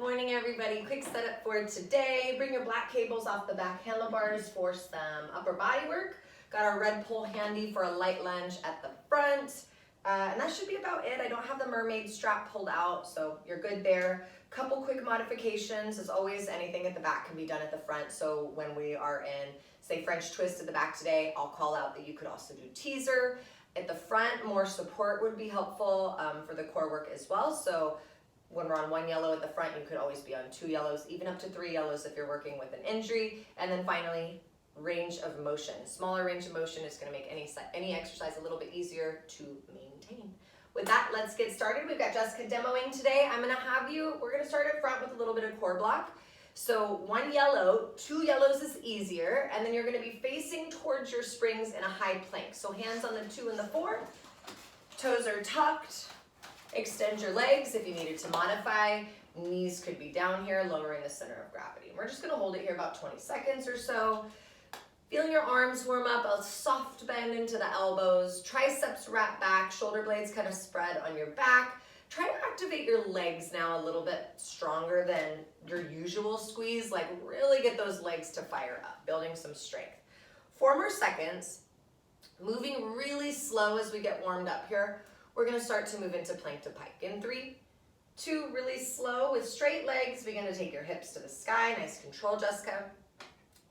morning everybody. Quick setup for today. Bring your black cables off the back handlebars for some upper body work. Got our red pole handy for a light lunge at the front. And that should be about it. I don't have the mermaid strap pulled out, so you're good there. Couple quick modifications. As always, anything at the back can be done at the front. So when we are in, say, French twist at the back today, I'll call out that you could also do teaser. At the front, more support would be helpful for the core work as well. So when we're on one yellow at the front, you could always be on 2 yellows, even up to 3 yellows if you're working with an injury. And then finally, range of motion. Smaller range of motion is going to make any exercise a little bit easier to maintain. With that, let's get started. We've got Jessica demoing today. we're going to start up front with a little bit of core block. So 1 yellow, 2 yellows is easier, and then you're going to be facing towards your springs in a high plank. So hands on the 2 and the 4, toes are tucked. Extend your legs if you needed to modify. Knees could be down here, lowering the center of gravity. We're just going to hold it here about 20 seconds or so. Feeling your arms warm up, a soft bend into the elbows, triceps wrap back, shoulder blades kind of spread on your back. Try to activate your legs now a little bit stronger than your usual squeeze, like really get those legs to fire up, building some strength. 4 more seconds, moving really slow as we get warmed up here. We're going to start to move into plank to pike. In 3, 2, really slow with straight legs. Begin to take your hips to the sky. Nice control, Jessica.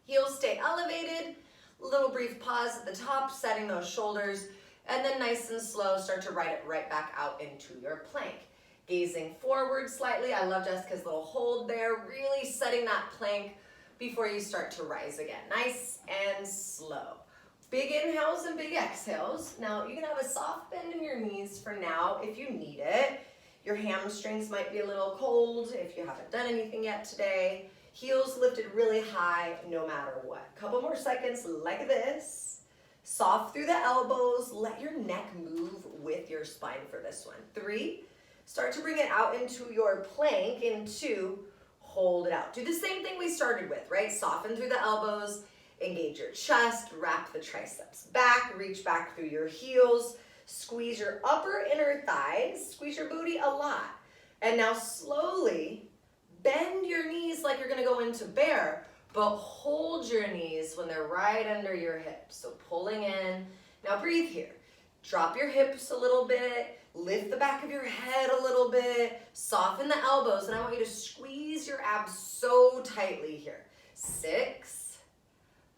Heels stay elevated. Little brief pause at the top, setting those shoulders. And then nice and slow, start to ride it right back out into your plank. Gazing forward slightly. I love Jessica's little hold there. Really setting that plank before you start to rise again. Nice and slow. Big inhales and big exhales. Now you can have a soft bend in your knees for now if you need it. Your hamstrings might be a little cold if you haven't done anything yet today. Heels lifted really high no matter what. Couple more seconds like this. Soft through the elbows. Let your neck move with your spine for this one. 3, start to bring it out into your plank. In 2, hold it out. Do the same thing we started with, right? Soften through the elbows. Engage your chest, wrap the triceps back, reach back through your heels, squeeze your upper inner thighs, squeeze your booty a lot. And now slowly bend your knees like you're going to go into bear, but hold your knees when they're right under your hips. So pulling in. Now breathe here. Drop your hips a little bit, lift the back of your head a little bit, soften the elbows, and I want you to squeeze your abs so tightly here. 6,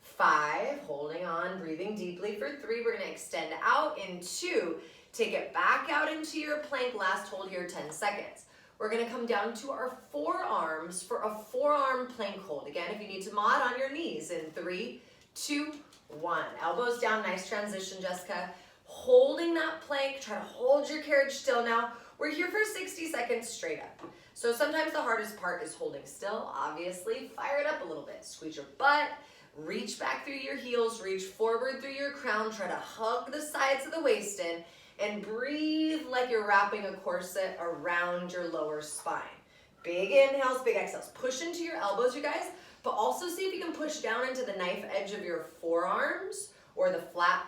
5, holding on, breathing deeply for 3. We're going to extend out in 2. Take it back out into your plank. Last hold here, 10 seconds. We're going to come down to our forearms for a forearm plank hold. Again, if you need to mod on your knees in 3, 2, 1. Elbows down, nice transition, Jessica. Holding that plank, try to hold your carriage still now. We're here for 60 seconds straight up. So sometimes the hardest part is holding still, obviously. Fire it up a little bit. Squeeze your butt. Reach back through your heels, reach forward through your crown, try to hug the sides of the waist in, and breathe like you're wrapping a corset around your lower spine. Big inhales, big exhales. Push into your elbows, you guys, but also see if you can push down into the knife edge of your forearms or the flat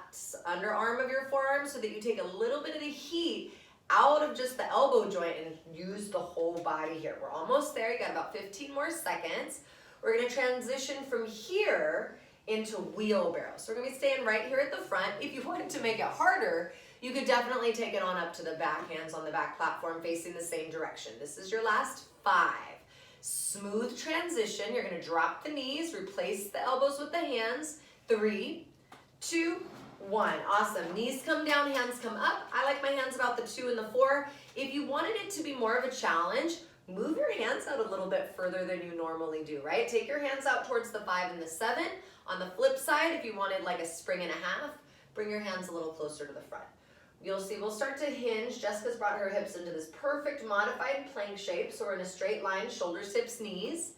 underarm of your forearms so that you take a little bit of the heat out of just the elbow joint and use the whole body here. We're almost there. You got about 15 more seconds. We're going to transition from here into wheelbarrow. So we're going to be staying right here at the front. If you wanted to make it harder, you could definitely take it on up to the back, hands on the back platform facing the same direction. This is your last 5. Smooth transition. You're going to drop the knees, replace the elbows with the hands. 3, 2, 1. Awesome. Knees come down, hands come up. I like my hands about the 2 and the 4. If you wanted it to be more of a challenge, move your hands out a little bit further than you normally do, right? Take your hands out towards the 5 and the 7. On the flip side, if you wanted like a spring and a half, bring your hands a little closer to the front. You'll see we'll start to hinge. Jessica's brought her hips into this perfect modified plank shape, so we're in a straight line, shoulders, hips, knees.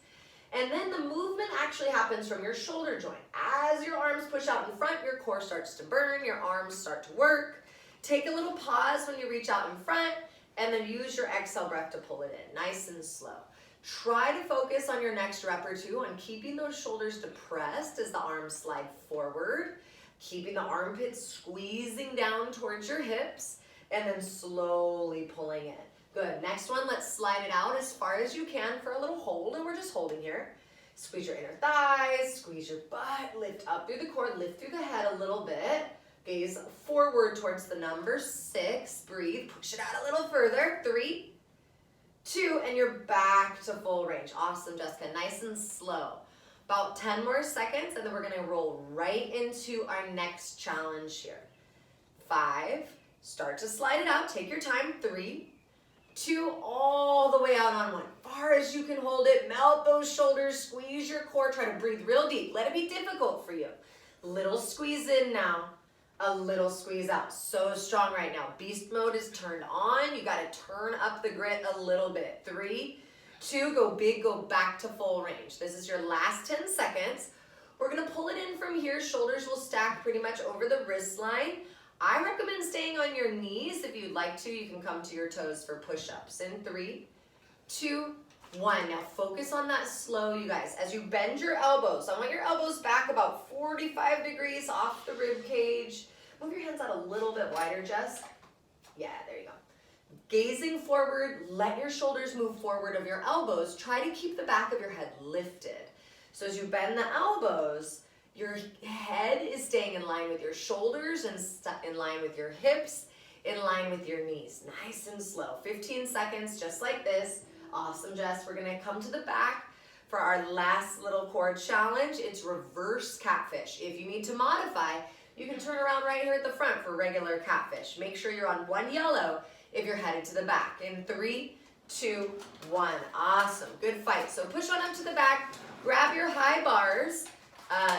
And then the movement actually happens from your shoulder joint. As your arms push out in front, your core starts to burn, your arms start to work. Take a little pause when you reach out in front, and then use your exhale breath to pull it in, nice and slow. Try to focus on your next rep or 2 on keeping those shoulders depressed as the arms slide forward, keeping the armpits squeezing down towards your hips, and then slowly pulling in. Good. Next one, let's slide it out as far as you can for a little hold, and we're just holding here. Squeeze your inner thighs, squeeze your butt, lift up through the core, lift through the head a little bit. Gaze forward towards the number 6. Breathe, push it out a little further. 3, 2, and you're back to full range. Awesome, Jessica. Nice and slow. About 10 more seconds, and then we're gonna roll right into our next challenge here. 5, start to slide it out. Take your time. 3, 2, all the way out on 1. Far as you can hold it. Melt those shoulders. Squeeze your core. Try to breathe real deep. Let it be difficult for you. Little squeeze in now. A little squeeze out. So strong right now. Beast mode is turned on. You got to turn up the grit a little bit. 3, 2, go big, go back to full range. This is your last 10 seconds. We're going to pull it in from here. Shoulders will stack pretty much over the wrist line. I recommend staying on your knees. If you'd like to, you can come to your toes for push-ups. In 3, 2, 1. Now focus on that slow, you guys. As you bend your elbows, I want your elbows back about 45 degrees off the rib cage. Move your hands out a little bit wider, Jess. Yeah, there you go. Gazing forward, let your shoulders move forward of your elbows. Try to keep the back of your head lifted. So as you bend the elbows, your head is staying in line with your shoulders and in line with your hips, in line with your knees. Nice and slow. 15 seconds, just like this. Awesome, Jess. We're gonna come to the back for our last little core challenge. It's reverse catfish. If you need to modify, you can turn around right here at the front for regular catfish. Make sure you're on 1 yellow if you're headed to the back. In 3, 2, 1. Awesome, good fight. So push on up to the back, grab your high bars,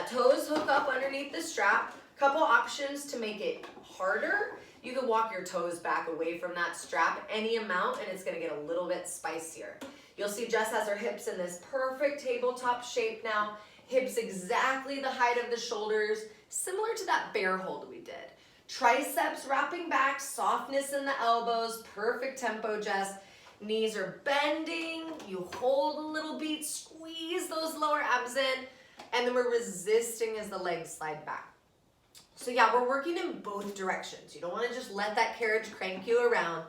toes hook up underneath the strap. Couple options to make it harder. You can walk your toes back away from that strap any amount and it's gonna get a little bit spicier. You'll see Jess has her hips in this perfect tabletop shape now. Hips exactly the height of the shoulders, similar to that bear hold we did. Triceps wrapping back, softness in the elbows, perfect tempo, Jess. Knees are bending, you hold a little beat, squeeze those lower abs in, and then we're resisting as the legs slide back. So yeah, we're working in both directions. You don't want to just let that carriage crank you around.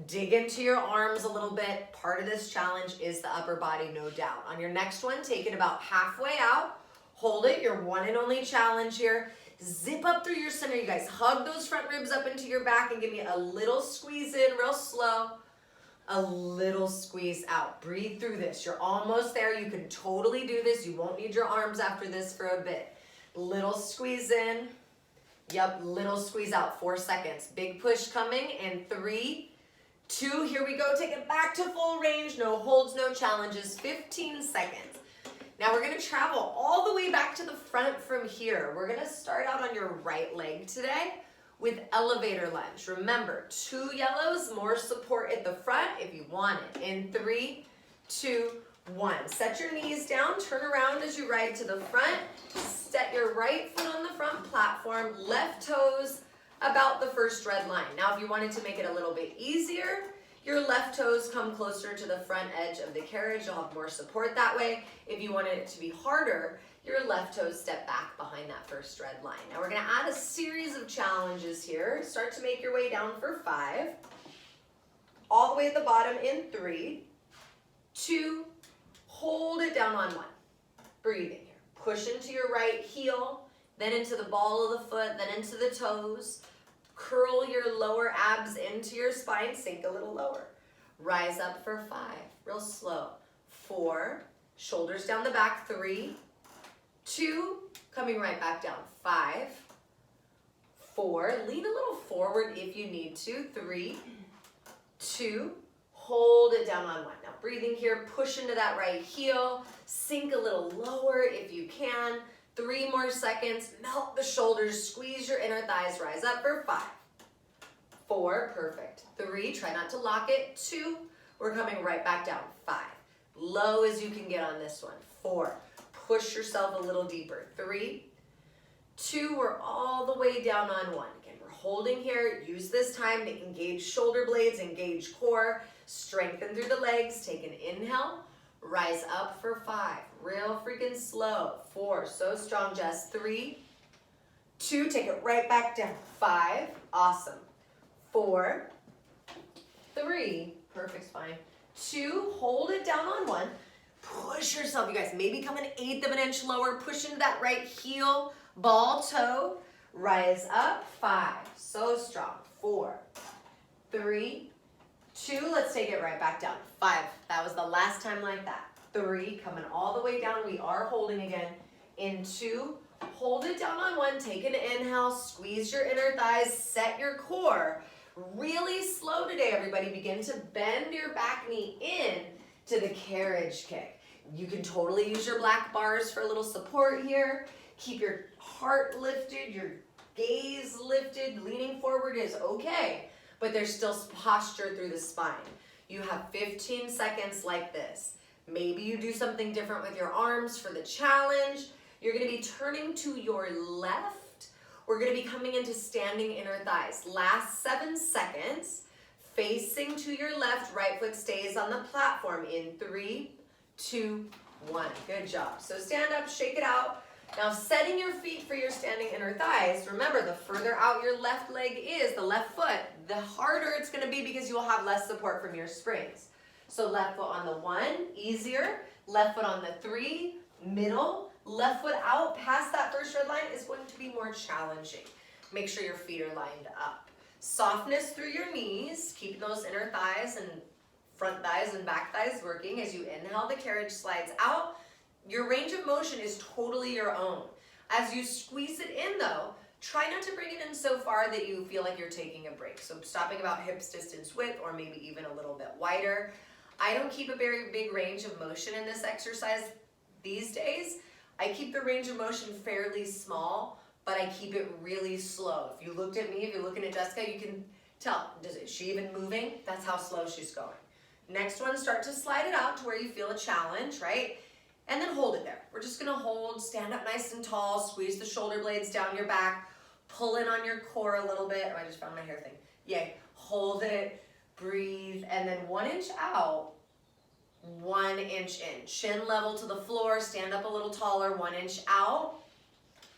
Dig into your arms a little bit. Part of this challenge is the upper body, no doubt. On your next one, take it about halfway out. Hold it, your one and only challenge here. Zip up through your center, you guys. Hug those front ribs up into your back and give me a little squeeze in, real slow. A little squeeze out. Breathe through this. You're almost there. You can totally do this. You won't need your arms after this for a bit. Little squeeze in. Yep, little squeeze out. 4 seconds. Big push coming in 3, 2. Here we go. Take it back to full range. No holds, no challenges. 15 seconds. Now we're going to travel all the way back to the front from here. We're going to start out on your right leg today with elevator lunge. Remember, 2 yellows, more support at the front if you want it. In 3, 2, 1. Set your knees down, turn around as you ride to the front. Set your right foot on the front platform, left toes about the first red line. Now if you wanted to make it a little bit easier, your left toes come closer to the front edge of the carriage. You'll have more support that way. If you wanted it to be harder, your left toes step back behind that first red line. Now we're gonna add a series of challenges here. Start to make your way down for 5. All the way at the bottom in 3, 2, hold it down on 1. Breathing here. Push into your right heel, then into the ball of the foot, then into the toes. Curl your lower abs into your spine, sink a little lower. Rise up for 5, real slow. 4, shoulders down the back, 3, 2, coming right back down, 5, 4, lean a little forward if you need to, 3, 2, hold it down on 1. Now breathing here, push into that right heel, sink a little lower if you can, 3 more seconds, melt the shoulders, squeeze your inner thighs, rise up for 5, 4, perfect, 3, try not to lock it, 2, we're coming right back down, 5, low as you can get on this one, 4, push yourself a little deeper, 3, 2, we're all the way down on 1. Again, we're holding here, use this time to engage shoulder blades, engage core, strengthen through the legs, take an inhale, rise up for 5, real freaking slow, 4, so strong, Jess, 3, 2, take it right back down, 5, awesome, 4, 3, Perfect spine. 2, hold it down on 1. Push yourself, you guys. Maybe come an 1/8 of an inch lower. Push into that right heel, ball toe. Rise up. 5. So strong. 4, 3, 2. Let's take it right back down. 5. That was the last time like that. 3. Coming all the way down. We are holding again. In 2. Hold it down on 1. Take an inhale. Squeeze your inner thighs. Set your core. Really slow today, everybody. Begin to bend your back knee in to the carriage kick. You can totally use your black bars for a little support here. Keep your heart lifted, your gaze lifted. Leaning forward is okay, but there's still posture through the spine. You have 15 seconds like this. Maybe you do something different with your arms for the challenge. You're gonna be turning to your left. We're gonna be coming into standing inner thighs. Last 7 seconds. Facing to your left, right foot stays on the platform in 3, 2, 1. Good job. So stand up, shake it out. Now setting your feet for your standing inner thighs. Remember, the further out your left leg is, the left foot, the harder it's gonna be because you'll have less support from your springs. So left foot on the 1, easier. Left foot on the 3, middle. Left foot out past that first red line is going to be more challenging. Make sure your feet are lined up. Softness through your knees, keep those inner thighs and front thighs and back thighs working. As you inhale, the carriage slides out. Your range of motion is totally your own. As you squeeze it in though, try not to bring it in so far that you feel like you're taking a break. So stopping about hips distance width or maybe even a little bit wider. I don't keep a very big range of motion in this exercise these days. I keep the range of motion fairly small, but I keep it really slow. If you looked at me, if you're looking at Jessica, you can tell, is she even moving? That's how slow she's going. Next one, start to slide it out to where you feel a challenge, right? And then hold it there. We're just gonna hold, stand up nice and tall, squeeze the shoulder blades down your back, pull in on your core a little bit. Oh, I just found my hair thing. Yay. Hold it, breathe, and then 1 inch out, 1 inch in. Chin level to the floor, stand up a little taller, 1 inch out.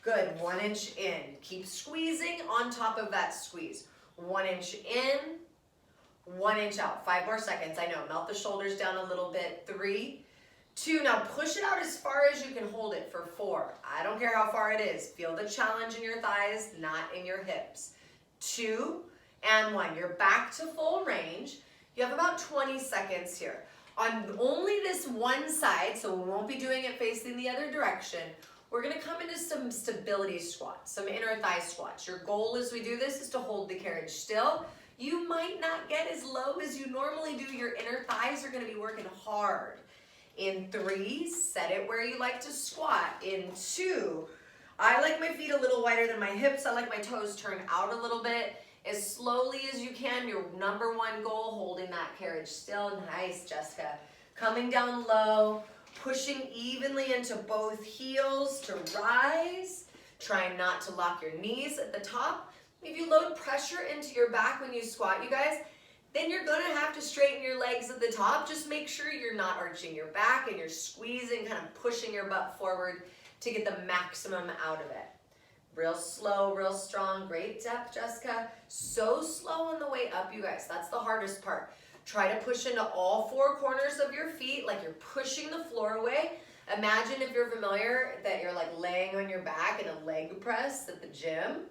Good, 1 inch in. Keep squeezing on top of that squeeze. 1 inch in, 1 inch out. 5 more seconds, I know. Melt the shoulders down a little bit. 3, 2, now push it out as far as you can hold it for 4. I don't care how far it is. Feel the challenge in your thighs, not in your hips. 2 and 1. You're back to full range. You have about 20 seconds here. On only this one side, so we won't be doing it facing the other direction, we're gonna come into some stability squats, some inner thigh squats. Your goal as we do this is to hold the carriage still. You might not get as low as you normally do. Your inner thighs are gonna be working hard. In 3, set it where you like to squat. In 2, I like my feet a little wider than my hips. I like my toes turned out a little bit. As slowly as you can, your number 1 goal, holding that carriage still. Nice, Jessica. Coming down low, pushing evenly into both heels to rise. Try not to lock your knees at the top. If you load pressure into your back when you squat, you guys, then you're gonna have to straighten your legs at the top. Just make sure you're not arching your back and you're squeezing, kind of pushing your butt forward to get the maximum out of it. Real slow, real strong, great depth, Jessica. So slow on the way up, you guys. That's the hardest part. Try to push into all 4 corners of your feet like you're pushing the floor away. Imagine, if you're familiar, that you're like laying on your back in a leg press at the gym.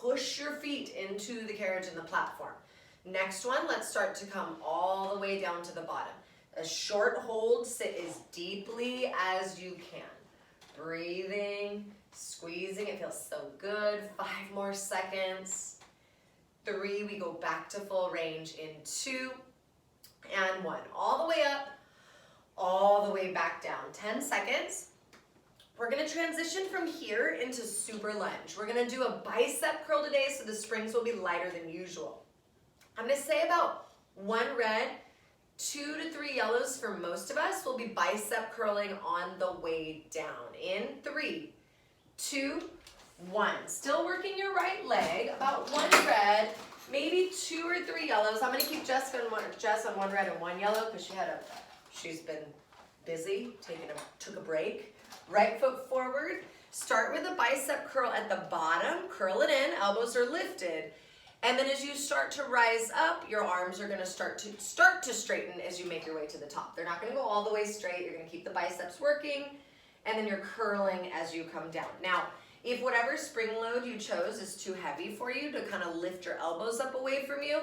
Push your feet into the carriage and the platform. Next one, let's start to come all the way down to the bottom. A short hold, sit as deeply as you can. Breathing, squeezing, it feels so good. 5 more seconds. 3, we go back to full range in 2 and 1. All the way up, all the way back down. 10 seconds. We're gonna transition from here into super lunge. We're gonna do a bicep curl today, so the springs will be lighter than usual. I'm gonna say about 1 red, 2 to 3 yellows for most of us. Will be bicep curling on the way down. In 3, 2, 1. Still working your right leg. About 1 red, maybe 2 or 3 yellows. I'm gonna keep Jess on 1 red and 1 yellow because she's been busy, took a break. Right foot forward. Start with a bicep curl at the bottom. Curl it in. Elbows are lifted. And then as you start to rise up, your arms are gonna start to straighten as you make your way to the top. They're not gonna go all the way straight. You're gonna keep the biceps working, and then you're curling as you come down. Now, if whatever spring load you chose is too heavy for you to kind of lift your elbows up away from you,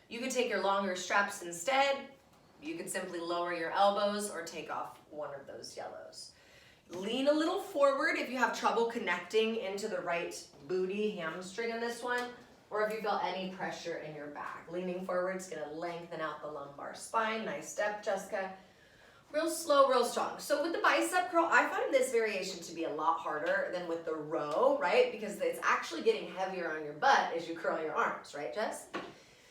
you could take your longer straps instead. You could simply lower your elbows or take off one of those yellows. Lean a little forward if you have trouble connecting into the right booty hamstring in this one, or if you feel any pressure in your back. Leaning forward is gonna lengthen out the lumbar spine. Nice step, Jessica. Real slow, real strong. So with the bicep curl, I find this variation to be a lot harder than with the row, right? Because it's actually getting heavier on your butt as you curl your arms, right, Jess?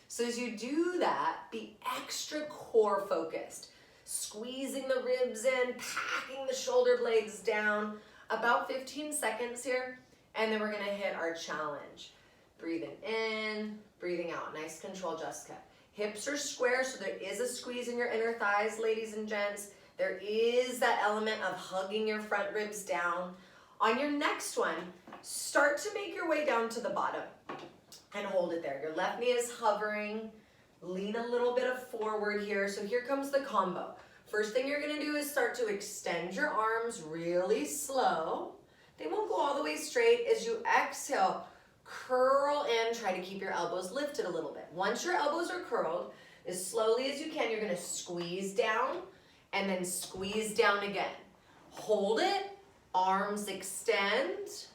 So as you do that, be extra core focused. Squeezing the ribs in, packing the shoulder blades down. About 15 seconds here, and then we're gonna hit our challenge. Breathing in, breathing out. Nice control, Jessica. Hips are square, so there is a squeeze in your inner thighs, ladies and gents. There is that element of hugging your front ribs down. On your next one, start to make your way down to the bottom and hold it there. Your left knee is hovering. Lean a little bit of forward here. So here comes the combo. First thing you're gonna do is start to extend your arms really slow. They won't go all the way straight. As you exhale, curl in, try to keep your elbows lifted a little bit. Once your elbows are curled, as slowly as you can, you're gonna squeeze down and then squeeze down again. Hold it, arms extend,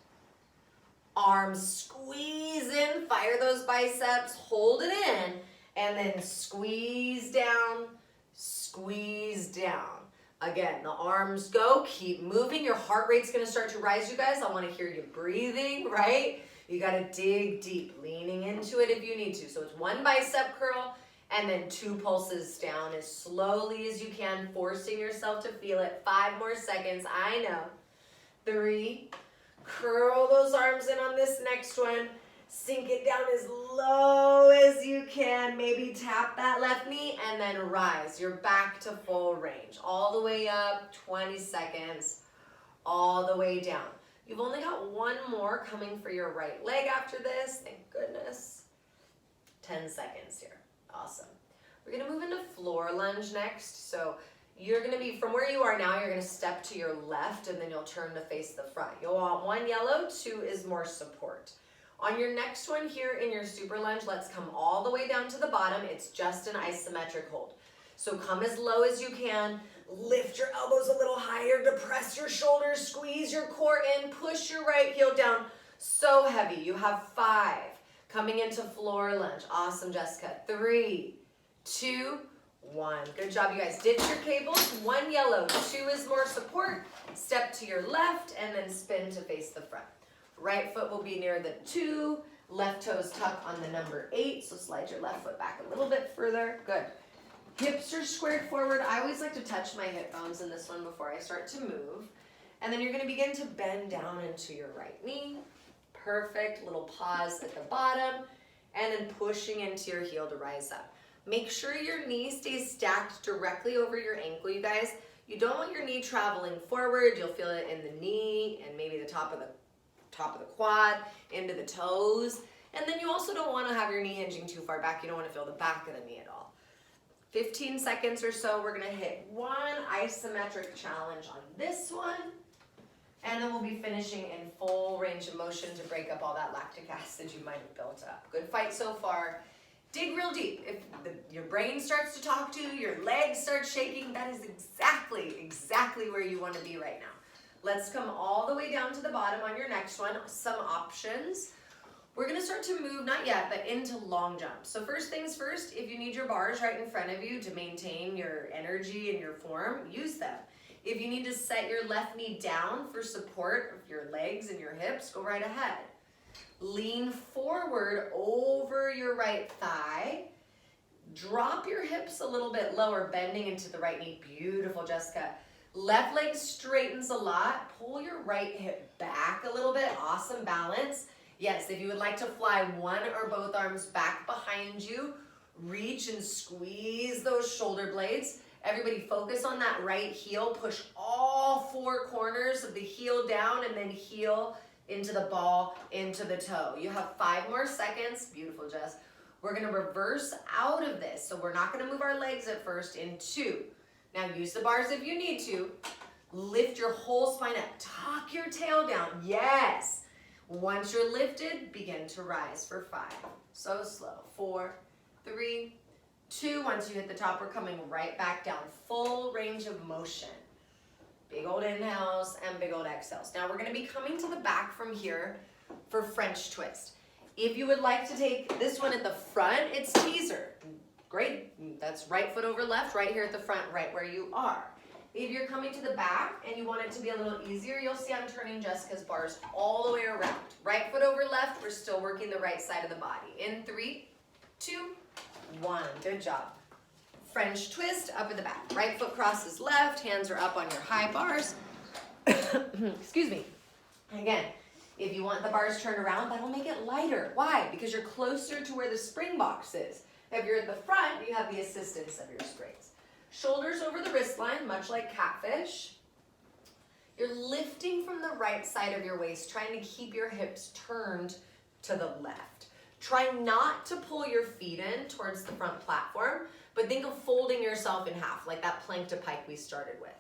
arms squeeze in, fire those biceps, hold it in, and then squeeze down, squeeze down. Again, the arms go, keep moving. Your heart rate's gonna start to rise, you guys. I wanna hear you breathing, right? You gotta dig deep, leaning into it if you need to. So it's one bicep curl and then 2 pulses down as slowly as you can, forcing yourself to feel it. 5 more seconds, I know. 3, curl those arms in on this next one. Sink it down as low as you can. Maybe tap that left knee and then rise. You're back to full range. All the way up, 20 seconds, all the way down. You've only got 1 more coming for your right leg after this. Thank goodness. 10 seconds here. Awesome. We're gonna move into floor lunge next. So you're gonna be, from where you are now, you're gonna step to your left and then you'll turn to face the front. You'll want 1 yellow, 2 is more support. On your next one here in your super lunge, let's come all the way down to the bottom. It's just an isometric hold. So come as low as you can, lift your elbows a little higher, depress your shoulders, squeeze your core in, push your right heel down. So heavy. You have 5. Coming into floor lunge. Awesome, Jessica. 3, 2, 1. Good job, you guys. Ditch your cables. 1 yellow, 2 is more support. Step to your left and then spin to face the front. Right foot will be near the 2. Left toes tuck on the number 8. So slide your left foot back a little bit further. Good. Hips are squared forward. I always like to touch my hip bones in this one before I start to move. And then you're going to begin to bend down into your right knee. Perfect. Little pause at the bottom. And then pushing into your heel to rise up. Make sure your knee stays stacked directly over your ankle, you guys. You don't want your knee traveling forward. You'll feel it in the knee and maybe the top of the quad, into the toes. And then you also don't want to have your knee hinging too far back. You don't want to feel the back of the knee at all. 15 seconds or so, we're going to hit 1 isometric challenge on this one. And then we'll be finishing in full range of motion to break up all that lactic acid you might have built up. Good fight so far. Dig real deep. If your brain starts to talk to you, your legs start shaking, that is exactly where you want to be right now. Let's come all the way down to the bottom on your next one. Some options. We're gonna start to move, not yet, but into long jumps. So first things first, if you need your bars right in front of you to maintain your energy and your form, use them. If you need to set your left knee down for support of your legs and your hips, go right ahead. Lean forward over your right thigh. Drop your hips a little bit lower, bending into the right knee. Beautiful, Jessica. Left leg straightens a lot. Pull your right hip back a little bit. Awesome balance. Yes, if you would like to fly 1 or both arms back behind you, reach and squeeze those shoulder blades. Everybody focus on that right heel. Push all 4 corners of the heel down and then heel into the ball, into the toe. You have 5 more seconds. Beautiful, Jess. We're gonna reverse out of this. So we're not gonna move our legs at first in 2. Now use the bars if you need to. Lift your whole spine up. Tuck your tail down. Yes. Once you're lifted, begin to rise for 5. So slow. 4, 3, 2. Once you hit the top, we're coming right back down. Full range of motion. Big old inhales and big old exhales. Now we're gonna be coming to the back from here for French twist. If you would like to take this one at the front, it's teaser. Great, that's right foot over left, right here at the front, right where you are. If you're coming to the back and you want it to be a little easier, you'll see I'm turning Jessica's bars all the way around. Right foot over left, we're still working the right side of the body. In 3, 2, 1, good job. French twist, up at the back. Right foot crosses left, hands are up on your high bars. Excuse me. Again, if you want the bars turned around, that'll make it lighter. Why? Because you're closer to where the spring box is. If you're at the front, you have the assistance of your springs. Shoulders over the wrist line, much like catfish. You're lifting from the right side of your waist, trying to keep your hips turned to the left. Try not to pull your feet in towards the front platform, but think of folding yourself in half, like that plank to pike we started with.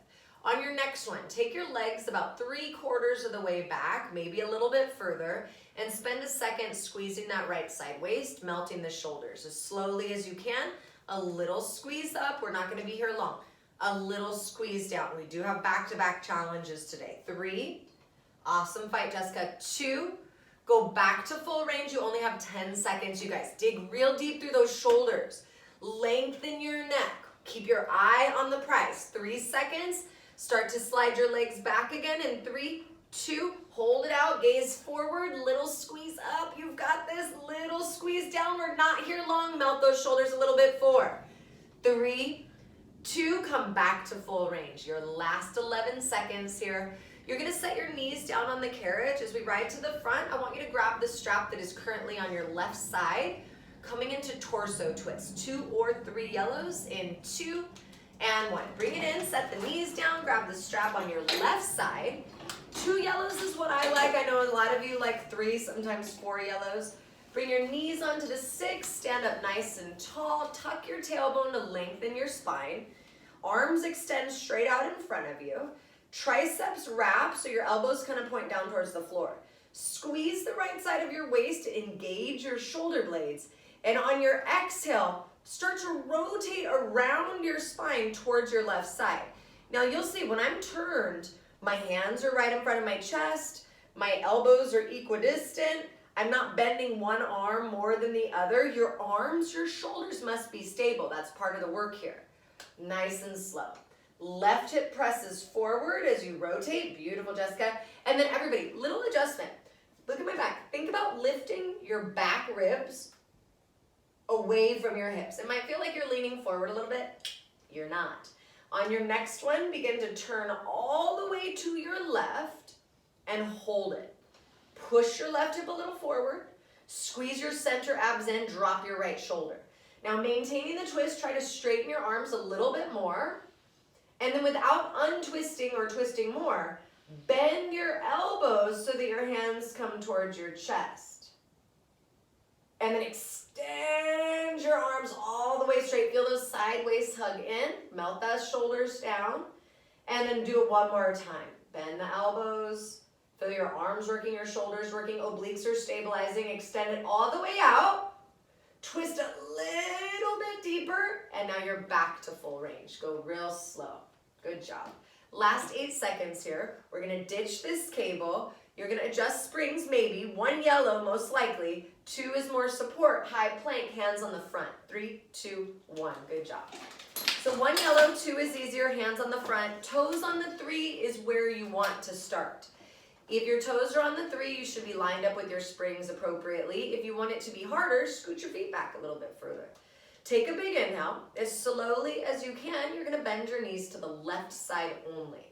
On your next one, take your legs about 3/4 of the way back, maybe a little bit further, and spend a second squeezing that right side waist, melting the shoulders as slowly as you can. A little squeeze up. We're not going to be here long. A little squeeze down. We do have back-to-back challenges today. 3. Awesome fight, Jessica. 2. Go back to full range. You only have 10 seconds, you guys. Dig real deep through those shoulders. Lengthen your neck. Keep your eye on the prize. 3 seconds. Start to slide your legs back again in 3, 2, hold it out, gaze forward, little squeeze up. You've got this. Little squeeze down. We're not here long. Melt those shoulders a little bit. 4, 3, 2, come back to full range. Your last 11 seconds here. You're gonna set your knees down on the carriage. As we ride to the front, I want you to grab the strap that is currently on your left side, coming into torso twist. 2 or 3 yellows in 2 and 1. Bring it in, set the knees down, grab the strap on your left side. 2 yellows is what I like. I know a lot of you like 3, sometimes 4 yellows. Bring your knees onto the 6, stand up nice and tall, tuck your tailbone to lengthen your spine. Arms extend straight out in front of you. Triceps wrap, so your elbows kind of point down towards the floor. Squeeze the right side of your waist to engage your shoulder blades. And on your exhale, start to rotate around your spine towards your left side. Now you'll see when I'm turned, my hands are right in front of my chest, my elbows are equidistant, I'm not bending one arm more than the other. Your arms, your shoulders must be stable. That's part of the work here. Nice and slow. Left hip presses forward as you rotate. Beautiful, Jessica. And then everybody, little adjustment. Look at my back. Think about lifting your back ribs away from your hips. It might feel like you're leaning forward a little bit. You're not. On your next one, begin to turn all the way to your left and hold it. Push your left hip a little forward. Squeeze your center abs in. Drop your right shoulder. Now, maintaining the twist, try to straighten your arms a little bit more. And then without untwisting or twisting more, bend your elbows so that your hands come towards your chest. And then extend your arms all the way straight. Feel those sideways hug in. Melt those shoulders down. And then do it one more time. Bend the elbows. Feel your arms working, your shoulders working. Obliques are stabilizing. Extend it all the way out. Twist a little bit deeper. And now you're back to full range. Go real slow. Good job. Last 8 seconds here. We're going to ditch this cable. You're going to adjust springs maybe. 1 yellow most likely. 2 is more support. High plank, hands on the front. 3, 2, 1. Good job. So 1 yellow, 2 is easier, hands on the front. Toes on the 3 is where you want to start. If your toes are on the 3, you should be lined up with your springs appropriately. If you want it to be harder, scoot your feet back a little bit further. Take a big inhale. As slowly as you can, you're going to bend your knees to the left side only.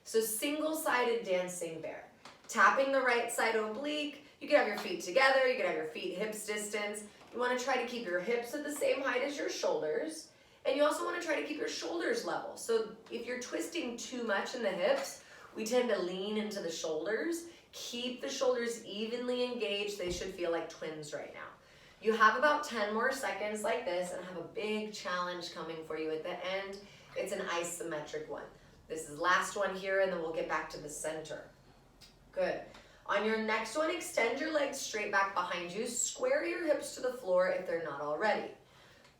So single-sided dancing bear. Tapping the right side oblique. You can have your feet together. You can have your feet hips distance. You want to try to keep your hips at the same height as your shoulders. And you also want to try to keep your shoulders level. So if you're twisting too much in the hips, we tend to lean into the shoulders. Keep the shoulders evenly engaged. They should feel like twins right now. You have about 10 more seconds like this, and I have a big challenge coming for you at the end. It's an isometric one. This is the last one here, and then we'll get back to the center. Good. On your next one, extend your legs straight back behind you. Square your hips to the floor if they're not already.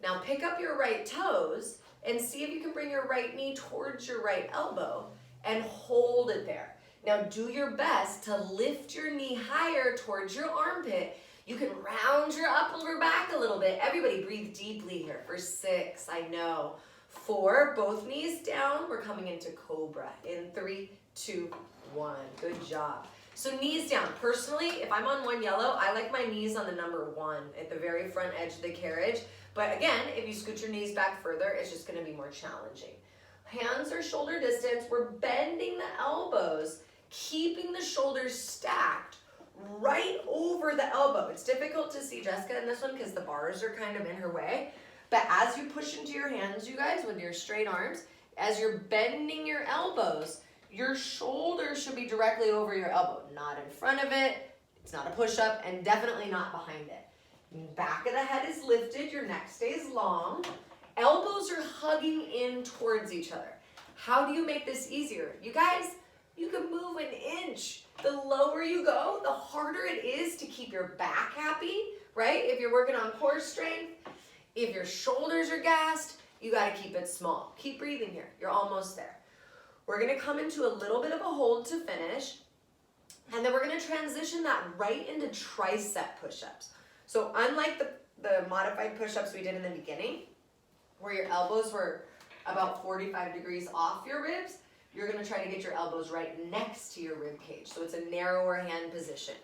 Now pick up your right toes and see if you can bring your right knee towards your right elbow and hold it there. Now do your best to lift your knee higher towards your armpit. You can round your upper back a little bit. Everybody breathe deeply here for 6, I know. 4, both knees down. We're coming into cobra in 3, 2, 1. Good job. So knees down. Personally, if I'm on one yellow, I like my knees on the number 1 at the very front edge of the carriage. But again, if you scoot your knees back further, it's just going to be more challenging. Hands are shoulder distance. We're bending the elbows, keeping the shoulders stacked right over the elbow. It's difficult to see Jessica in this one because the bars are kind of in her way. But as you push into your hands, you guys, with your straight arms, as you're bending your elbows, your shoulders should be directly over your elbow, not in front of it. It's not a push-up, and definitely not behind it. Back of the head is lifted, your neck stays long. Elbows are hugging in towards each other. How do you make this easier? You guys, you can move an inch. The lower you go, the harder it is to keep your back happy, right? If you're working on core strength, if your shoulders are gassed, you gotta keep it small. Keep breathing here, you're almost there. We're gonna come into a little bit of a hold to finish, and then we're gonna transition that right into tricep push-ups. So unlike the modified push-ups we did in the beginning, where your elbows were about 45 degrees off your ribs, you're gonna try to get your elbows right next to your rib cage. So it's a narrower hand position.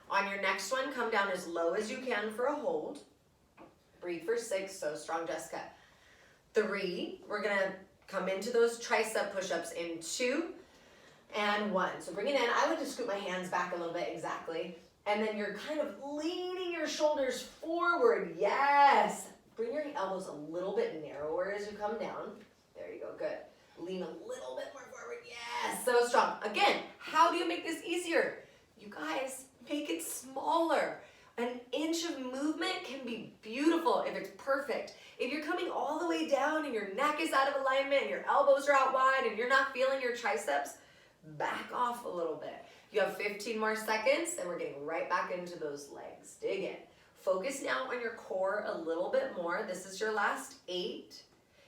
On your next one, come down as low as you can for a hold. Breathe for 6, so strong, Jessica. 3, we're gonna come into those tricep push-ups in 2 and 1. So bring it in. I like to scoot my hands back a little bit, exactly. And then you're kind of leaning your shoulders forward. Yes. Bring your elbows a little bit narrower as you come down. There you go, good. Lean a little bit more forward. Yes, so strong. Again, how do you make this easier? You guys, make it smaller. An inch of movement can be beautiful if it's perfect. If you're coming all the way down and your neck is out of alignment and your elbows are out wide and you're not feeling your triceps, back off a little bit. You have 15 more seconds and we're getting right back into those legs. Dig in. Focus now on your core a little bit more. This is your last 8.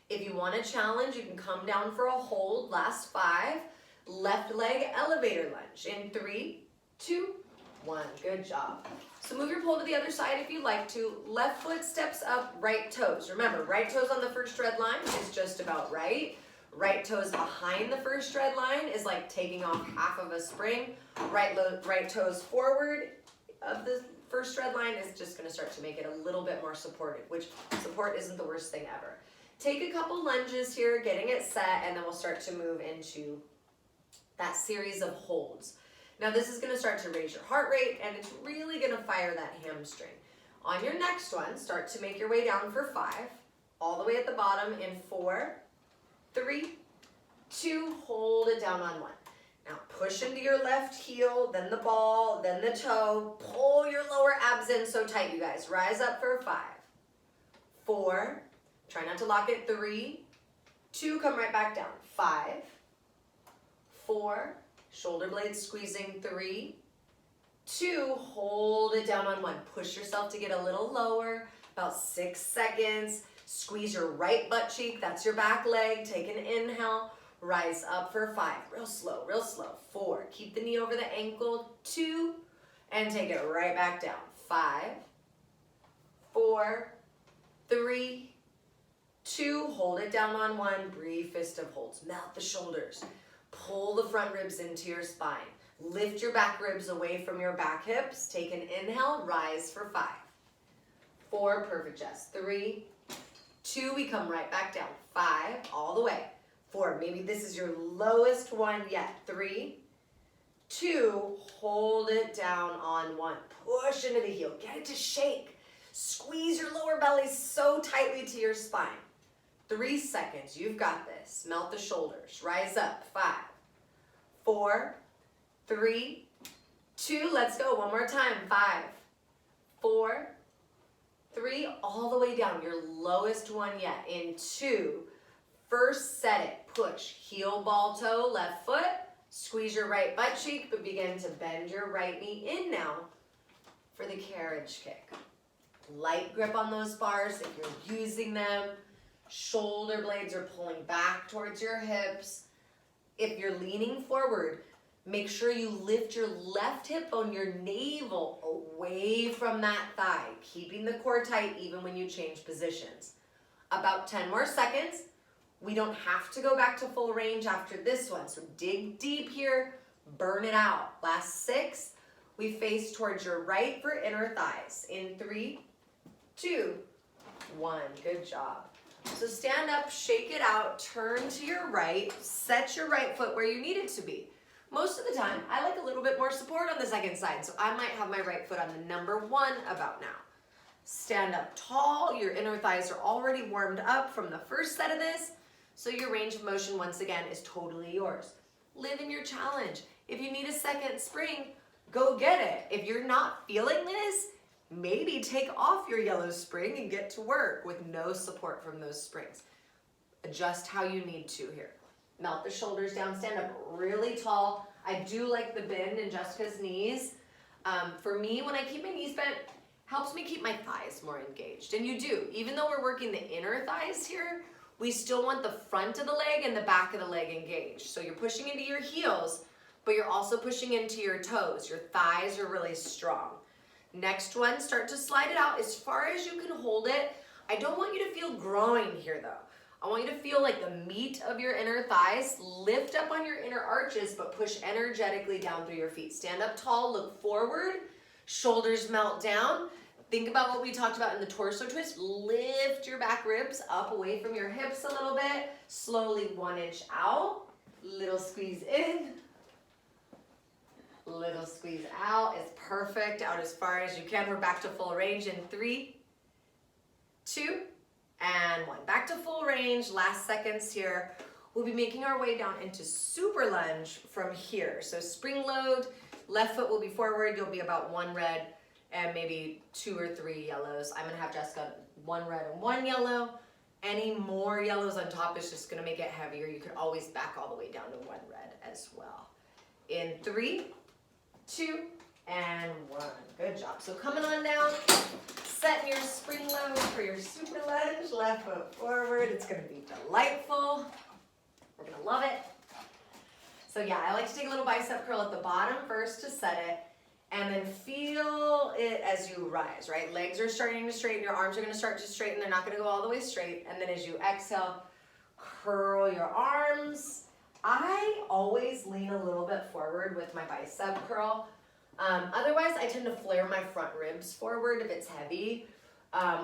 If you want a challenge, you can come down for a hold. Last 5. Left leg elevator lunge in 3, 2, 1. Good job. So move your pole to the other side if you like to. Left foot steps up, right toes. Remember, right toes on the first red line is just about right. Right toes behind the first red line is like taking off half of a spring. Right toes forward of the first red line is just going to start to make it a little bit more supportive, which support isn't the worst thing ever. Take a couple lunges here, getting it set, and then we'll start to move into that series of holds. Now this is going to start to raise your heart rate, and it's really going to fire that hamstring. On your next one, start to make your way down for 5, all the way at the bottom in 4, 3, 2, hold it down on 1. Now push into your left heel, then the ball, then the toe. Pull your lower abs in so tight, you guys. Rise up for 5, 4, try not to lock it, 3, 2, come right back down, 5, 4, shoulder blades squeezing, 3, 2, hold it down on 1. Push yourself to get a little lower, about 6 seconds. Squeeze your right butt cheek, that's your back leg. Take an inhale, rise up for 5. Real slow, real slow. 4, keep the knee over the ankle. 2, and take it right back down. 5, 4, 3, 2, hold it down on 1. Brief fist of holds. Melt the shoulders. Pull the front ribs into your spine. Lift your back ribs away from your back hips. Take an inhale, rise for 5, 4, perfect, Jess. 3, 2, we come right back down. 5, all the way. 4, maybe this is your lowest one yet. 3, 2, hold it down on 1. Push into the heel, get it to shake. Squeeze your lower belly so tightly to your spine. 3 seconds, you've got this. Melt the shoulders, rise up. 5, 4, 3, 2, let's go, one more time, 5, 4, 3, all the way down, your lowest one yet, in 2, first set it, push, heel, ball, toe, left foot, squeeze your right butt cheek, but begin to bend your right knee in now for the carriage kick. Light grip on those bars if you're using them. Shoulder blades are pulling back towards your hips. If you're leaning forward, make sure you lift your left hip bone, your navel, away from that thigh, keeping the core tight even when you change positions. About 10 more seconds. We don't have to go back to full range after this one, so dig deep here, burn it out. Last 6, we face towards your right for inner thighs. In 3, 2, 1, good job. So stand up, shake it out, turn to your right, set your right foot where you need it to be. Most of the time, I like a little bit more support on the second side, so I might have my right foot on the number 1 about now. Stand up tall, your inner thighs are already warmed up from the first set of this, so your range of motion once again is totally yours. Live in your challenge. If you need a second spring, go get it. If you're not feeling this, maybe take off your yellow spring and get to work with no support from those springs. Adjust how you need to here. Melt the shoulders down, stand up really tall. I do like the bend in Jessica's knees. For me, when I keep my knees bent, helps me keep my thighs more engaged. And you do, even though we're working the inner thighs here, we still want the front of the leg and the back of the leg engaged. So you're pushing into your heels, but you're also pushing into your toes. Your thighs are really strong. Next one, start to slide it out as far as you can hold it. I don't want you to feel groin here though. I want you to feel like the meat of your inner thighs. Lift up on your inner arches, but push energetically down through your feet. Stand up tall, look forward, shoulders melt down. Think about what we talked about in the torso twist. Lift your back ribs up away from your hips a little bit. Slowly 1 inch out, little squeeze in. Little squeeze out is perfect. Out as far as you can. We're back to full range in 3, 2, and 1. Back to full range. Last seconds here. We'll be making our way down into super lunge from here. So spring load. Left foot will be forward. You'll be about 1 red and maybe 2 or 3 yellows. I'm gonna have Jessica 1 red and 1 yellow. Any more yellows on top is just gonna make it heavier. You could always back all the way down to 1 red as well. In 3, 2, and 1. Good job. So coming on down, setting your spring load for your super lunge. Left foot forward. It's going to be delightful. We're going to love it. So yeah, I like to take a little bicep curl at the bottom first to set it, and then feel it as you rise, right? Legs are starting to straighten. Your arms are going to start to straighten. They're not going to go all the way straight. And then as you exhale, curl your arms. I always lean a little bit forward with my bicep curl. Otherwise, I tend to flare my front ribs forward if it's heavy,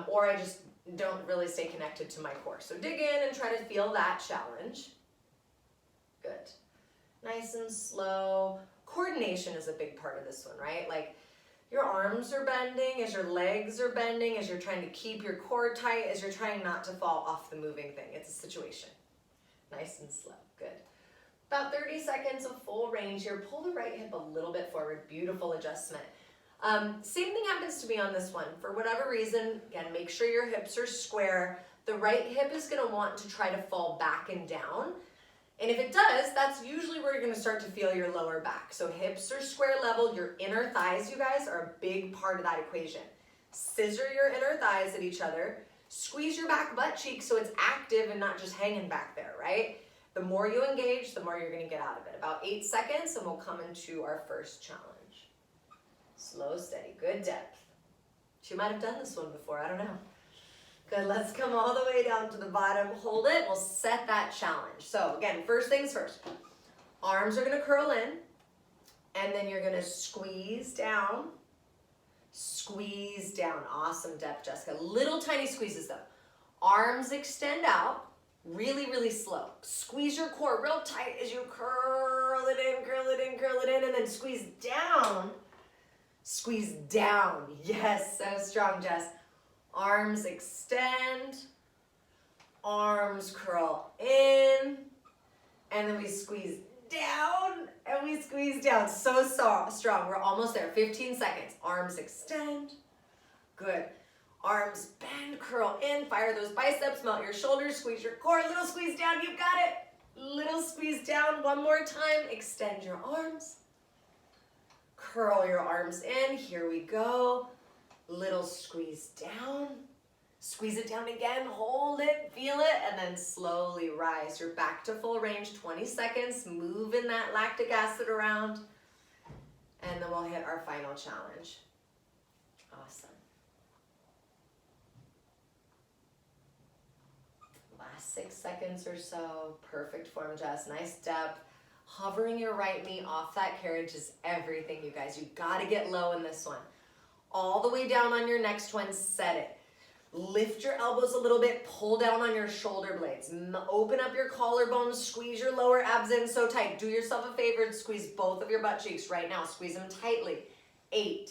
or I just don't really stay connected to my core. So dig in and try to feel that challenge. Good. Nice and slow. Coordination is a big part of this one, right? Like your arms are bending as your legs are bending, as you're trying to keep your core tight, as you're trying not to fall off the moving thing. It's a situation. Nice and slow. Good. About 30 seconds of full range here. Pull the right hip a little bit forward. Beautiful adjustment. Same thing happens to me on this one. For whatever reason, again, make sure your hips are square. The right hip is going to want to try to fall back and down. And if it does, that's usually where you're going to start to feel your lower back. So hips are square level. Your inner thighs, you guys, are a big part of that equation. Scissor your inner thighs at each other. Squeeze your back butt cheek so it's active and not just hanging back there, right? The more you engage, the more you're going to get out of it. About 8 seconds and we'll come into our first challenge. Slow, steady, good depth. She might have done this one before, I don't know. Good, let's come all the way down to the bottom. Hold it, we'll set that challenge. So again, first things first. Arms are going to curl in, and then you're going to squeeze down. Squeeze down. Awesome depth, Jessica. Little tiny squeezes though. Arms extend out. Really, really slow. Squeeze your core real tight as you curl it in, curl it in, curl it in, and then squeeze down. Squeeze down. Yes, so strong, Jess. Arms extend. Arms curl in. And then we squeeze down and we squeeze down. So strong. We're almost there. 15 seconds. Arms extend. Good. Arms bend, curl in, fire those biceps, melt your shoulders, squeeze your core. Little squeeze down. You've got it. Little squeeze down. One more time. Extend your arms. Curl your arms in. Here we go. Little squeeze down. Squeeze it down again. Hold it. Feel it. And then slowly rise. You're back to full range. 20 seconds. Moving that lactic acid around. And then we'll hit our final challenge. Awesome. Last 6 seconds or so. Perfect form, Jess. Nice depth. Hovering your right knee off that carriage is everything, you guys. You got to get low in this one. All the way down on your next one. Set it. Lift your elbows a little bit. Pull down on your shoulder blades. Open up your collarbones. Squeeze your lower abs in so tight. Do yourself a favor and squeeze both of your butt cheeks right now. Squeeze them tightly. 8.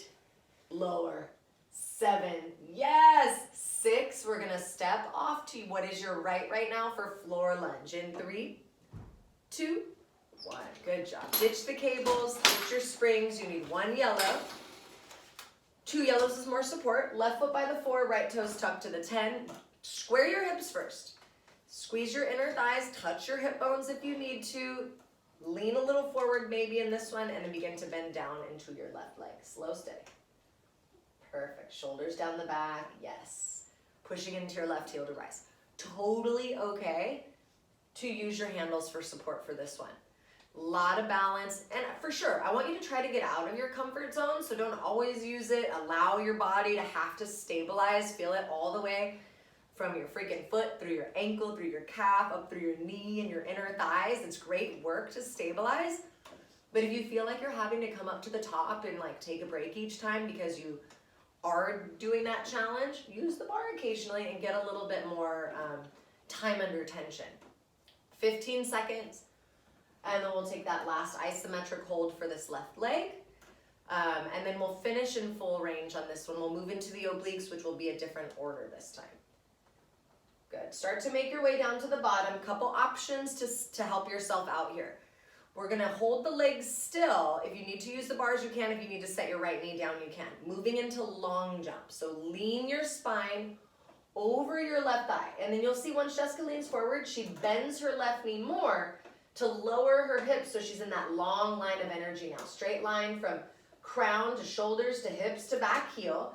Lower. 7. Yes. 6. We're going to step off to what is your right now for floor lunge. In 3, 2, 1. Good job. Ditch the cables. Ditch your springs. You need 1 yellow. 2 yellows is more support. Left foot by the 4, right toes tucked to the 10. Square your hips first. Squeeze your inner thighs. Touch your hip bones if you need to. Lean a little forward maybe in this one, and then begin to bend down into your left leg. Slow, steady. Perfect. Shoulders down the back. Yes. Pushing into your left heel to rise. Totally okay to use your handles for support for this one. Lot of balance, and for sure, I want you to try to get out of your comfort zone, so don't always use it. Allow your body to have to stabilize. Feel it all the way from your freaking foot, through your ankle, through your calf, up through your knee and your inner thighs. It's great work to stabilize, but if you feel like you're having to come up to the top and like take a break each time because you are doing that challenge, use the bar occasionally and get a little bit more time under tension. 15 seconds. And then we'll take that last isometric hold for this left leg. And then we'll finish in full range on this one. We'll move into the obliques, which will be a different order this time. Good. Start to make your way down to the bottom. Couple options to help yourself out here. We're going to hold the legs still. If you need to use the bars, you can. If you need to set your right knee down, you can. Moving into long jump. So lean your spine over your left thigh. And then you'll see once Jessica leans forward, she bends her left knee more to lower her hips so she's in that long line of energy now. Straight line from crown to shoulders to hips to back heel.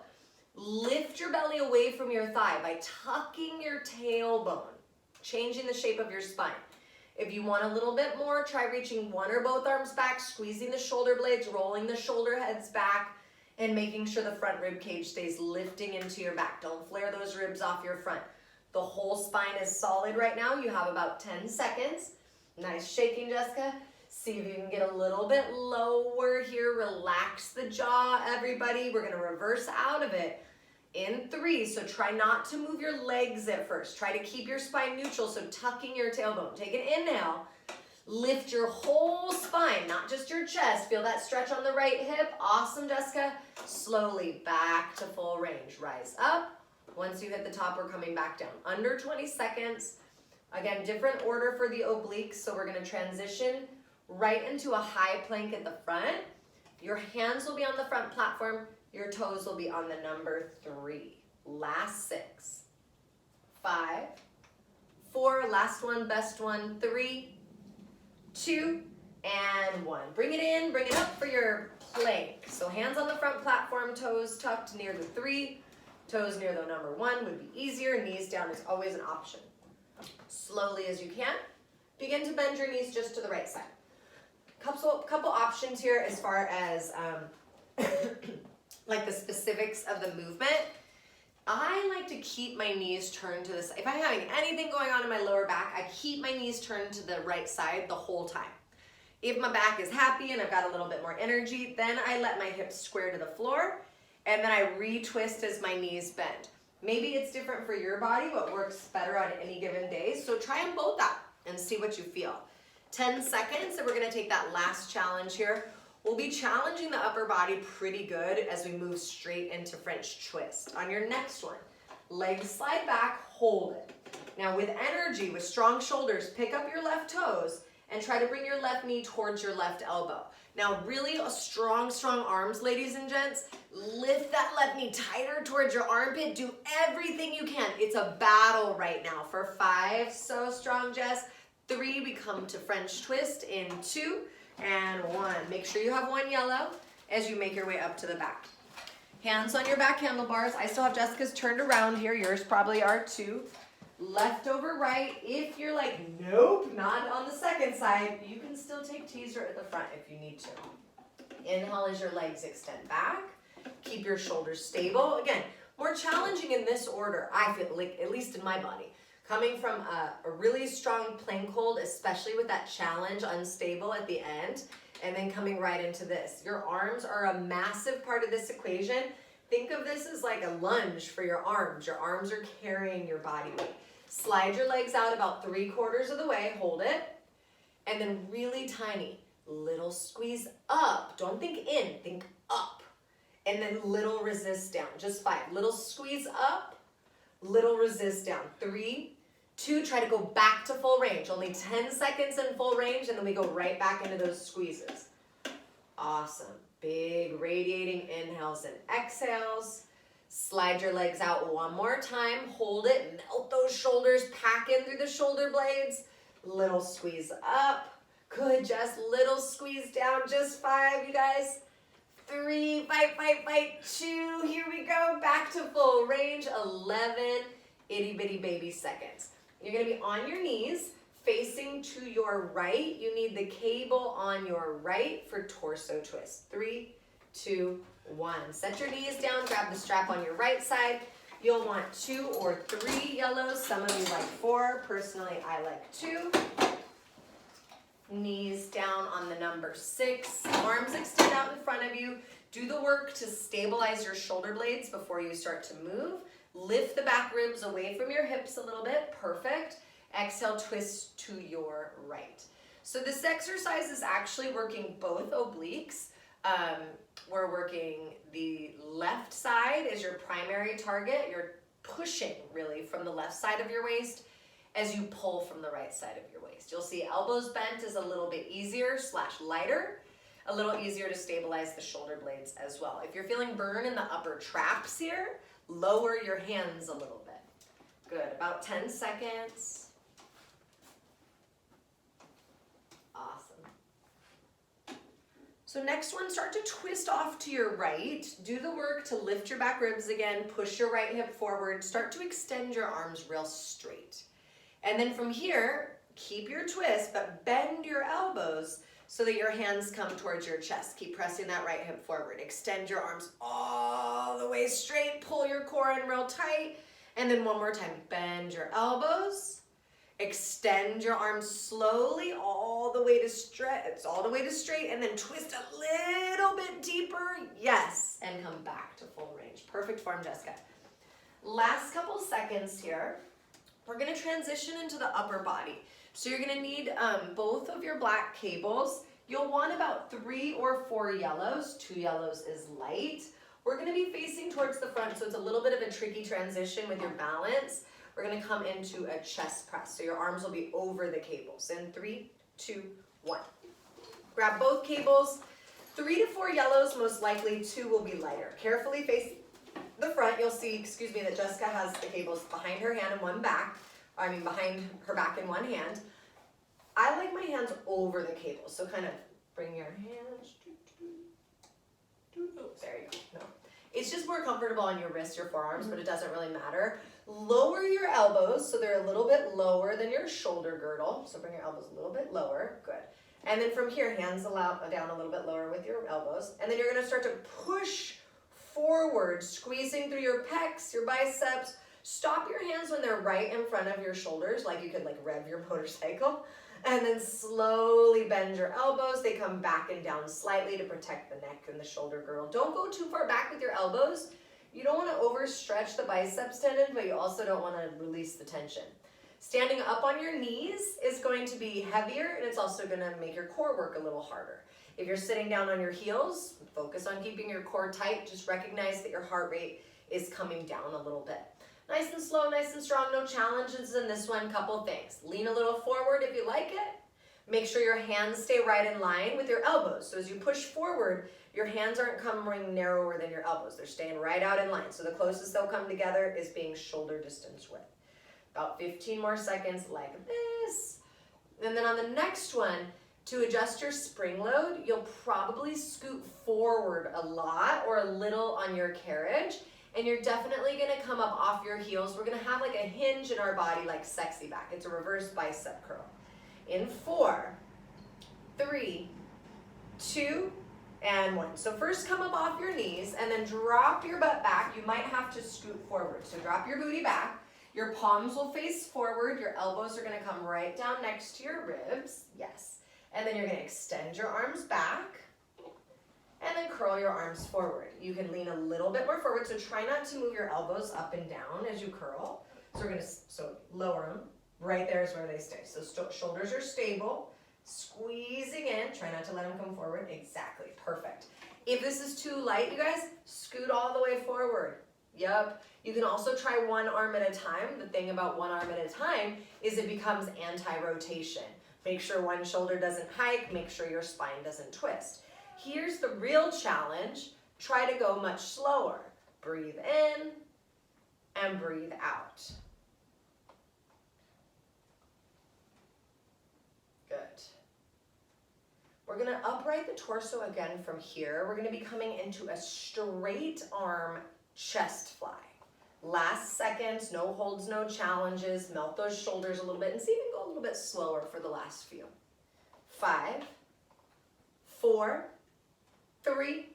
Lift your belly away from your thigh by tucking your tailbone, changing the shape of your spine. If you want a little bit more, try reaching one or both arms back, squeezing the shoulder blades, rolling the shoulder heads back, and making sure the front rib cage stays lifting into your back. Don't flare those ribs off your front. The whole spine is solid right now. You have about 10 seconds. Nice shaking, Jessica. See if you can get a little bit lower here. Relax the jaw, everybody. We're gonna reverse out of it in 3. So try not to move your legs at first. Try to keep your spine neutral, so tucking your tailbone. Take an inhale. Lift your whole spine, not just your chest. Feel that stretch on the right hip. Awesome, Jessica. Slowly back to full range. Rise up. Once you hit the top, we're coming back down. Under 20 seconds. Again, different order for the obliques, so we're going to transition right into a high plank at the front. Your hands will be on the front platform. Your toes will be on the number 3. Last 6, 5, 4, last one, best one, 3, 2, and 1. Bring it in, bring it up for your plank. So hands on the front platform, toes tucked near the 3, toes near the number 1 would be easier. Knees down is always an option. Slowly as you can, begin to bend your knees just to the right side. Couple options here as far as like the specifics of the movement. I like to keep my knees turned to the side. If I'm having anything going on in my lower back, I keep my knees turned to the right side the whole time. If my back is happy and I've got a little bit more energy, then I let my hips square to the floor and then I retwist as my knees bend. Maybe it's different for your body, what works better on any given day. So try them both out and see what you feel. 10 seconds, and we're gonna take that last challenge here. We'll be challenging the upper body pretty good as we move straight into French twist. On your next one, legs slide back, hold it. Now with energy, with strong shoulders, pick up your left toes and try to bring your left knee towards your left elbow. Now, really strong arms, ladies and gents. Lift that left knee tighter towards your armpit. Do everything you can. It's a battle right now. For 5, so strong, Jess. 3, we come to French twist in 2 and 1. Make sure you have 1 yellow as you make your way up to the back. Hands on your back handlebars. I still have Jessica's turned around here. Yours probably are too. Left over right. If you're like, nope, not on the second side, you can still take teaser at the front if you need to. Inhale as your legs extend back. Keep your shoulders stable. Again, more challenging in this order, I feel like, at least in my body. Coming from a really strong plank hold, especially with that challenge, unstable at the end, and then coming right into this. Your arms are a massive part of this equation. Think of this as like a lunge for your arms. Your arms are carrying your body weight. Slide your legs out about 3/4 of the way, hold it, and then really tiny, little squeeze up. Don't think in, think up. And then little resist down, just 5. Little squeeze up, little resist down. 3, 2, try to go back to full range. Only 10 seconds in full range, and then we go right back into those squeezes. Awesome. Big radiating inhales and exhales. Slide your legs out 1 more time. Hold it, melt those shoulders, pack in through the shoulder blades. Little squeeze up. Good, just little squeeze down, just 5, you guys. 3, fight. 2, here we go, back to full range. 11 itty bitty baby seconds. You're gonna be on your knees, facing to your right. You need the cable on your right for torso twist. 3, 2, 1. Set your knees down, grab the strap on your right side. You'll want 2 or 3 yellows. Some of you like 4. Personally, I like 2. Knees down on the number 6. Arms extend out in front of you. Do the work to stabilize your shoulder blades before you start to move. Lift the back ribs away from your hips a little bit. Perfect. Exhale, twist to your right. So this exercise is actually working both obliques. We're working the left side as your primary target. You're pushing really from the left side of your waist as you pull from the right side of your waist. You'll see elbows bent is a little bit easier / lighter, a little easier to stabilize the shoulder blades as well. If you're feeling burn in the upper traps here, lower your hands a little bit. Good, about 10 seconds. Awesome. So next one, start to twist off to your right. Do the work to lift your back ribs again, push your right hip forward, start to extend your arms real straight. And then from here, keep your twist, but bend your elbows so that your hands come towards your chest. Keep pressing that right hip forward. Extend your arms all the way straight. Pull your core in real tight. And then one more time, bend your elbows. Extend your arms slowly all the way to straight, and then twist a little bit deeper. Yes, and come back to full range. Perfect form, Jessica. Last couple seconds here. We're gonna transition into the upper body. So you're gonna need both of your black cables. You'll want about 3 or 4 yellows. 2 yellows is light. We're gonna be facing towards the front, so it's a little bit of a tricky transition with your balance. We're gonna come into a chest press. So your arms will be over the cables. In 3, 2, 1. Grab both cables. 3 to 4 yellows, most likely 2 will be lighter. Carefully face the front. You'll see, that Jessica has the cables behind her hand and behind her back in one hand. I like my hands over the cables. So kind of bring your hands. There you go. No. It's just more comfortable on your wrists, your forearms, but it doesn't really matter. Lower your elbows so they're a little bit lower than your shoulder girdle. So bring your elbows a little bit lower. Good. And then from here, hands down a little bit lower with your elbows. And then you're going to start to push forward, squeezing through your pecs, your biceps. Stop your hands when they're right in front of your shoulders, like you could rev your motorcycle. And then slowly bend your elbows. They come back and down slightly to protect the neck and the shoulder girdle. Don't go too far back with your elbows. You don't want to overstretch the biceps tendon, but you also don't want to release the tension. Standing up on your knees is going to be heavier, and it's also going to make your core work a little harder. If you're sitting down on your heels, focus on keeping your core tight. Just recognize that your heart rate is coming down a little bit. Nice and slow, nice and strong, no challenges in this one. Couple things. Lean a little forward if you like it. Make sure your hands stay right in line with your elbows. So as you push forward, your hands aren't coming narrower than your elbows. They're staying right out in line. So the closest they'll come together is being shoulder distance width. About 15 more seconds like this. And then on the next one, to adjust your spring load, you'll probably scoot forward a lot or a little on your carriage. And you're definitely gonna come up off your heels. We're gonna have like a hinge in our body like sexy back. It's a reverse bicep curl. In 4, 3, 2, and 1. So first come up off your knees and then drop your butt back. You might have to scoot forward. So drop your booty back. Your palms will face forward. Your elbows are gonna come right down next to your ribs. Yes. And then you're gonna extend your arms back and then curl your arms forward. You can lean a little bit more forward. So try not to move your elbows up and down as you curl. So we're gonna lower them. Right there is where they stay. So shoulders are stable, squeezing in. Try not to let them come forward. Exactly, perfect. If this is too light, you guys, scoot all the way forward. Yep. You can also try one arm at a time. The thing about one arm at a time is it becomes anti-rotation. Make sure one shoulder doesn't hike. Make sure your spine doesn't twist. Here's the real challenge. Try to go much slower. Breathe in and breathe out. Good. We're gonna upright the torso again from here. We're gonna be coming into a straight arm chest fly. Last seconds, no holds, no challenges. Melt those shoulders a little bit and see if you can go a little bit slower for the last few. 5, 4, 3,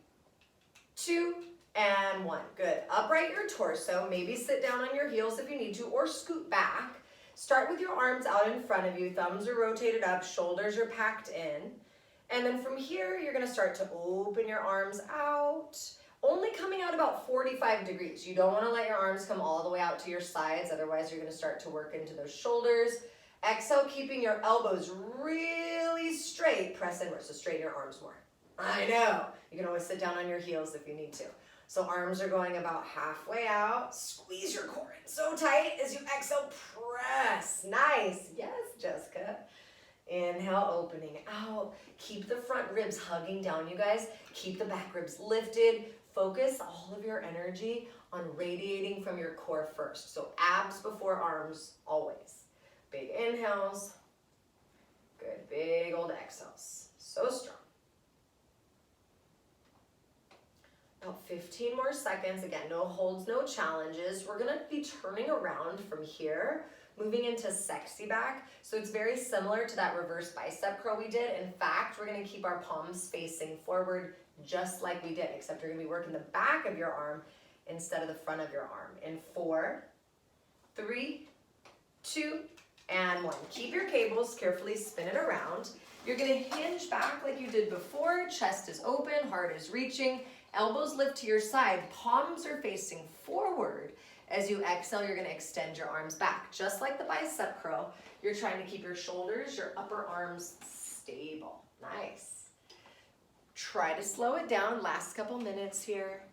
2, and 1. Good. Upright your torso. Maybe sit down on your heels if you need to or scoot back. Start with your arms out in front of you. Thumbs are rotated up. Shoulders are packed in. And then from here, you're going to start to open your arms out. Only coming out about 45 degrees. You don't want to let your arms come all the way out to your sides. Otherwise, you're going to start to work into those shoulders. Exhale, keeping your elbows really straight. Press inward. So straighten your arms more. I know. You can always sit down on your heels if you need to. So arms are going about halfway out. Squeeze your core in so tight as you exhale. Press. Nice. Yes, Jessica. Inhale, opening out. Keep the front ribs hugging down, you guys. Keep the back ribs lifted. Focus all of your energy on radiating from your core first. So abs before arms, always. Big inhales. Good, big old exhales. So strong. About 15 more seconds. Again, no holds, no challenges. We're gonna be turning around from here, moving into sexy back. So it's very similar to that reverse bicep curl we did. In fact, we're gonna keep our palms facing forward just like we did, except you're gonna be working the back of your arm instead of the front of your arm. In 4, 3, 2, and 1. Keep your cables, carefully spin it around. You're gonna hinge back like you did before. Chest is open, heart is reaching. Elbows lift to your side, palms are facing forward. As you exhale, you're gonna extend your arms back. Just like the bicep curl, you're trying to keep your shoulders, your upper arms stable. Nice. Try to slow it down. Last couple minutes here.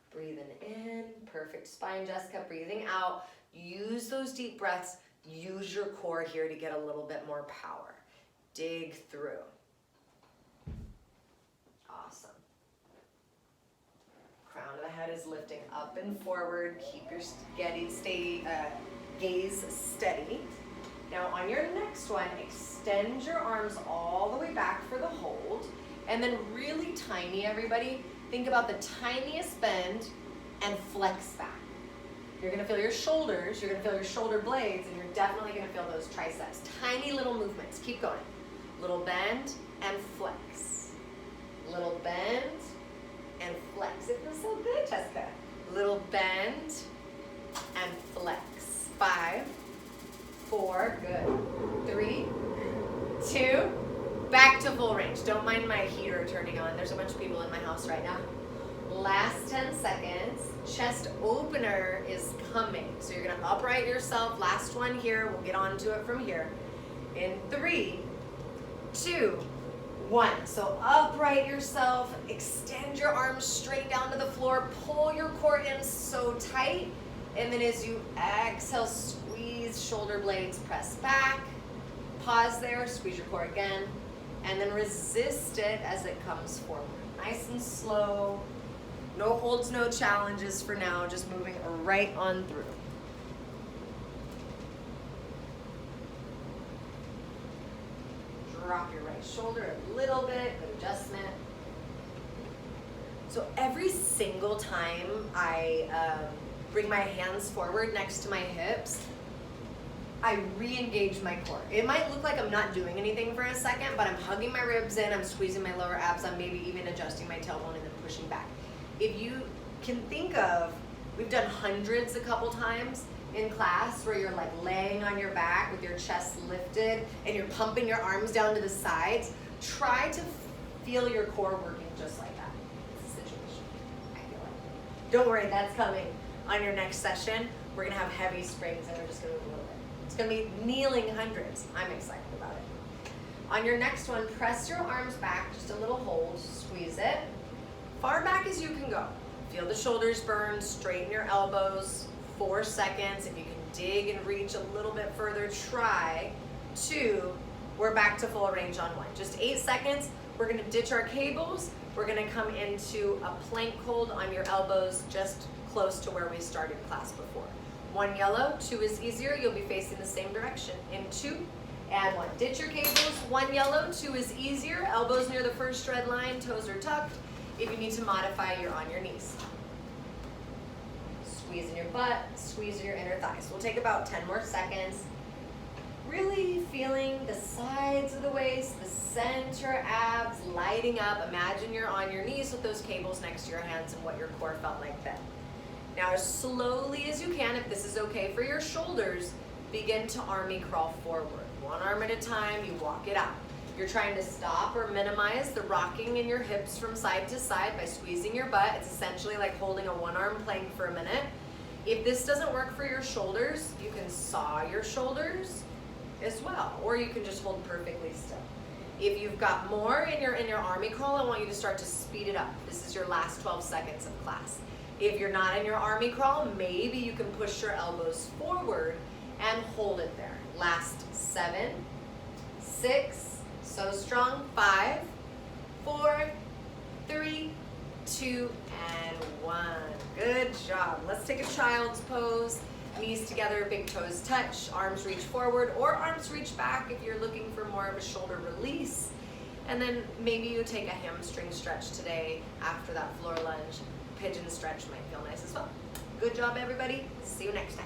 Breathing in, perfect spine, Jessica. Breathing out. Use those deep breaths. Use your core here to get a little bit more power. Dig through. Awesome. Crown of the head is lifting up and forward. Keep your gaze steady. Now on your next one, extend your arms all the way back for the hold. And then really tiny, everybody. Think about the tiniest bend and flex back. You're gonna feel your shoulders, you're gonna feel your shoulder blades, and you're definitely gonna feel those triceps. Tiny little movements, keep going. Little bend and flex. Little bend and flex. It feels so good, Jessica. Little bend and flex. 5, 4, good. 3, 2, back to full range. Don't mind my heater turning on. There's a bunch of people in my house right now. Last 10 seconds. Chest opener is coming. So you're gonna upright yourself. Last one here. We'll get on to it from here. In 3, 2, 1. So upright yourself. Extend your arms straight down to the floor. Pull your core in so tight. And then as you exhale, squeeze shoulder blades, press back. Pause there, squeeze your core again, and then resist it as it comes forward. Nice and slow. No holds, no challenges for now, just moving right on through. Drop your right shoulder a little bit, good adjustment. So every single time I bring my hands forward next to my hips, I re-engage my core. It might look like I'm not doing anything for a second, but I'm hugging my ribs in, I'm squeezing my lower abs, I'm maybe even adjusting my tailbone and then pushing back. If you can think of, we've done hundreds a couple times in class where you're like laying on your back with your chest lifted and you're pumping your arms down to the sides. Try to feel your core working just like that. It's a situation, I feel like. Don't worry, that's coming on your next session. We're gonna have heavy springs and we're just gonna move a little bit. It's gonna be kneeling hundreds. I'm excited about it. On your next one, press your arms back, just a little hold, squeeze it. Far back as you can go. Feel the shoulders burn, straighten your elbows, 4 seconds. If you can dig and reach a little bit further, try. 2, we're back to full range on 1. Just 8 seconds, we're gonna ditch our cables. We're gonna come into a plank hold on your elbows, just close to where we started class before. 1 yellow, 2 is easier, you'll be facing the same direction. In 2, and 1. Ditch your cables, 1 yellow, 2 is easier, elbows near the first red line, toes are tucked. If you need to modify, you're on your knees. Squeeze in your butt, squeeze in your inner thighs. We'll take about 10 more seconds. Really feeling the sides of the waist, the center abs lighting up. Imagine you're on your knees with those cables next to your hands and what your core felt like then. Now, as slowly as you can, if this is okay for your shoulders, begin to army crawl forward. 1 arm at a time, you walk it out. You're trying to stop or minimize the rocking in your hips from side to side by squeezing your butt. It's essentially like holding a 1-arm plank for a minute. If this doesn't work for your shoulders, you can saw your shoulders as well, or you can just hold perfectly still. If you've got more in your army crawl, I want you to start to speed it up. This is your last 12 seconds of class. If you're not in your army crawl, maybe you can push your elbows forward and hold it there. Last 7, 6, so strong, 5, 4, 3, 2, and 1. Good job. Let's take a child's pose. Knees together, big toes touch, arms reach forward or arms reach back if you're looking for more of a shoulder release. And then maybe you take a hamstring stretch today after that floor lunge. Pigeon stretch might feel nice as well. Good job, everybody. See you next time.